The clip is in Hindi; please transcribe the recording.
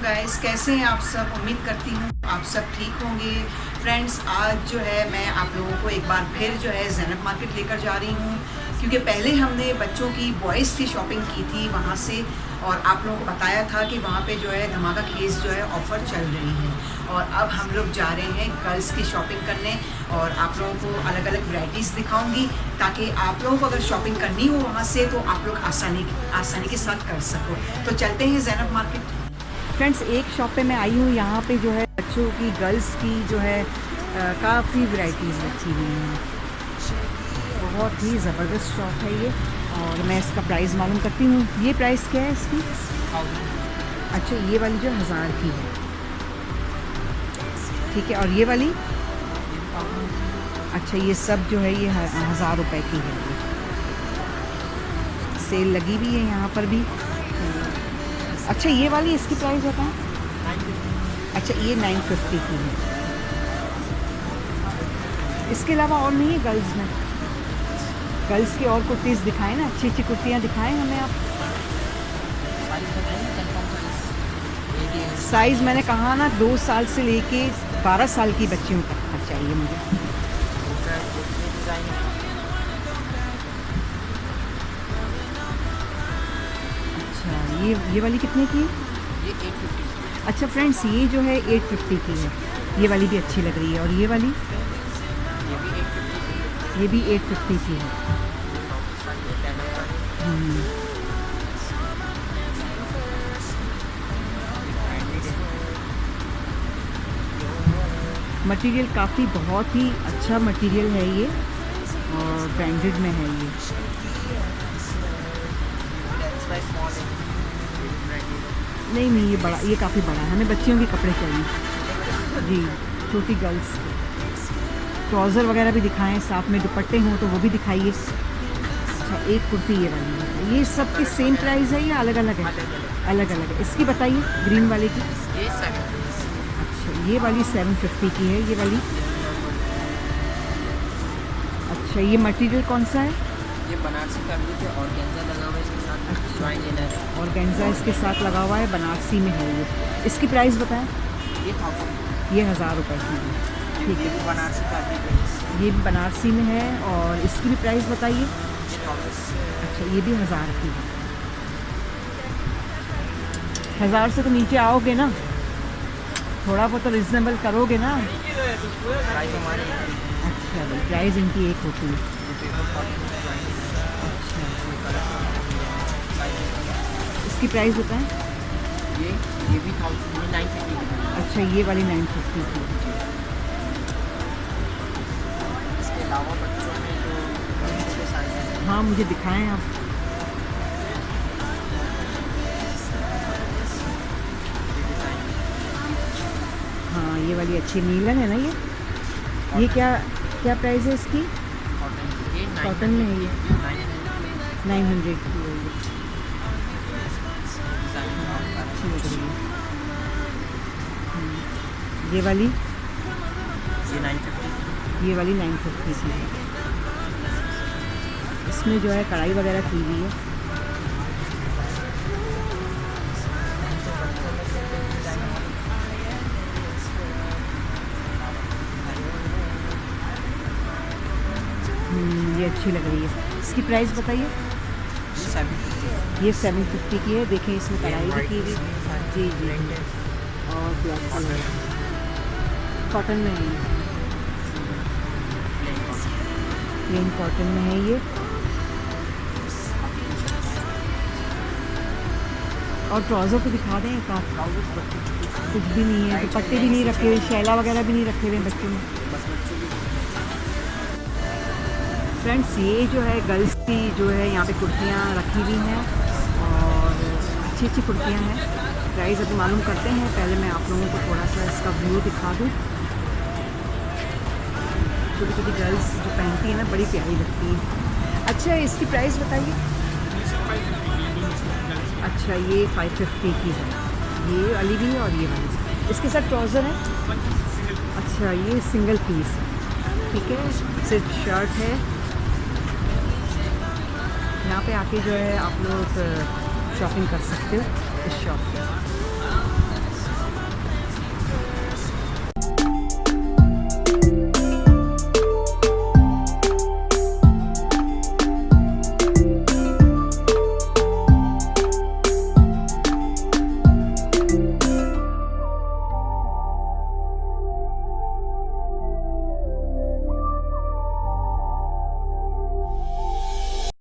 गाइस, कैसे हैं आप सब। उम्मीद करती हूँ आप सब ठीक होंगे। फ्रेंड्स, आज जो है मैं आप लोगों को एक बार फिर जो है ज़ैनब मार्केट लेकर जा रही हूँ, क्योंकि पहले हमने बच्चों की बॉयज़ की शॉपिंग की थी वहाँ से, और आप लोगों को बताया था कि वहाँ पे जो है धमाका खेज जो है ऑफ़र चल रही है। और अब हम लोग जा रहे हैं गर्ल्स की शॉपिंग करने, और आप लोगों को अलग अलग वैराइटीज़ दिखाऊंगी, ताकि आप लोगों को अगर शॉपिंग करनी हो वहाँ से तो आप लोग आसानी के साथ कर सको। तो चलते हैं ज़ैनब मार्केट। फ्रेंड्स, एक शॉप पे मैं आई हूँ, यहाँ पे जो है बच्चों की, गर्ल्स की जो है काफ़ी वैराइटीज़ रखी हुई हैं। बहुत ही ज़बरदस्त शॉप है ये, और मैं इसका प्राइस मालूम करती हूँ। ये प्राइस क्या है इसकी? अच्छा, ये वाली जो 1000 की है, ठीक है। और ये वाली? अच्छा, ये सब जो है ये 1000 रुपये की है। सेल लगी हुई है यहाँ पर भी। अच्छा, ये वाली इसकी प्राइस बताएं। अच्छा, ये 950 की है। इसके अलावा और नहीं है गर्ल्स में? गर्ल्स की और कुर्तीज़ दिखाएं ना, अच्छी अच्छी कुर्तियाँ दिखाएं हमें आप। साइज़ मैंने कहा ना, 2 साल से लेके 12 साल की बच्चियों तक का चाहिए मुझे। ये वाली कितने की? ये 850। अच्छा फ्रेंड्स, ये जो है 850 की है। ये वाली भी अच्छी लग रही है। और ये वाली? ये भी 850 की है। मटेरियल काफ़ी बहुत ही अच्छा मटेरियल है ये, और ब्रांडेड में है ये। नहीं, ये बड़ा, ये काफ़ी बड़ा है। हमें बच्चियों के कपड़े चाहिए जी, छोटी गर्ल्स। ट्राउज़र वगैरह भी दिखाएं, साथ में दुपट्टे हों तो वो भी दिखाइए। अच्छा, एक कुर्ती ये वाली है। ये सब की सेम प्राइस है या अलग अलग है? अलग अलग है। इसकी बताइए, ग्रीन वाले की। अच्छा, ये वाली 750 की है, ये वाली। अच्छा, ये मटेरियल कौन सा है? ये बनारसी फैब्रिक है, ऑर्गेन्जा लगा हुआ है इसके साथ। अच्छा, है ऑर्गेन्जा इसके साथ लगा हुआ है, बनारसी में है ये। इसकी प्राइस बताएं। ये 1000 रुपये की है, ठीक है। बनारसी फैब्रिक है, ये भी बनारसी में है, और इसकी भी प्राइस बताइए। अच्छा, ये भी 1000 की है। 1000 से तो नीचे आओगे ना, थोड़ा बहुत तो रिजनेबल करोगे ना। प्राइस हमारे। अच्छा भाई, प्राइस इनकी एक होती है। इसकी प्राइस बताएं। ये भी 950 की। अच्छा, ये वाली 950 की। इसके अलावा बच्चों में जो साइज है, हाँ, मुझे दिखाएं आप। हाँ, ये वाली अच्छी नीलन है ना ये क्या क्या प्राइस है इसकी? कॉटन में है ये। 900 की है ये। अच्छी लग रही है। ये वाली? ये 950। ये वाली 950 की है। इसमें जो है कढ़ाई वगैरह की हुई है। ये अच्छी लग रही है। इसकी प्राइस बताइए। ये 750 की है। देखें, इसमें कढ़ाई भी की हुई। जी जी, और ब्लैक कलर, कॉटन में है ये, प्लेन कॉटन में है ये। और ट्राउज़र को दिखा दें एक आप। कुछ भी नहीं है, दुपट्टे भी नहीं रखे हुए, शैला वगैरह भी नहीं रखे हुए बच्चों में। फ्रेंड्स, ये जो है गर्ल्स की जो है यहाँ पे कुर्तियाँ रखी हुई हैं, और अच्छी अच्छी कुर्तियाँ हैं। प्राइस अभी मालूम करते हैं। पहले मैं आप लोगों को थोड़ा सा इसका व्यू दिखा दूँ। छोटी छोटी गर्ल्स जो पहनती है ना, बड़ी प्यारी लगती है। अच्छा, इसकी प्राइस बताइए। अच्छा, ये 550 की है। ये वाली भी है और ये वाली। इसके साथ ट्राउज़र है। अच्छा, ये सिंगल पीस है, ठीक है। सिर्फ शर्ट है। यहाँ पे आके जो है आप लोग शॉपिंग कर सकते हो इस शॉप पे।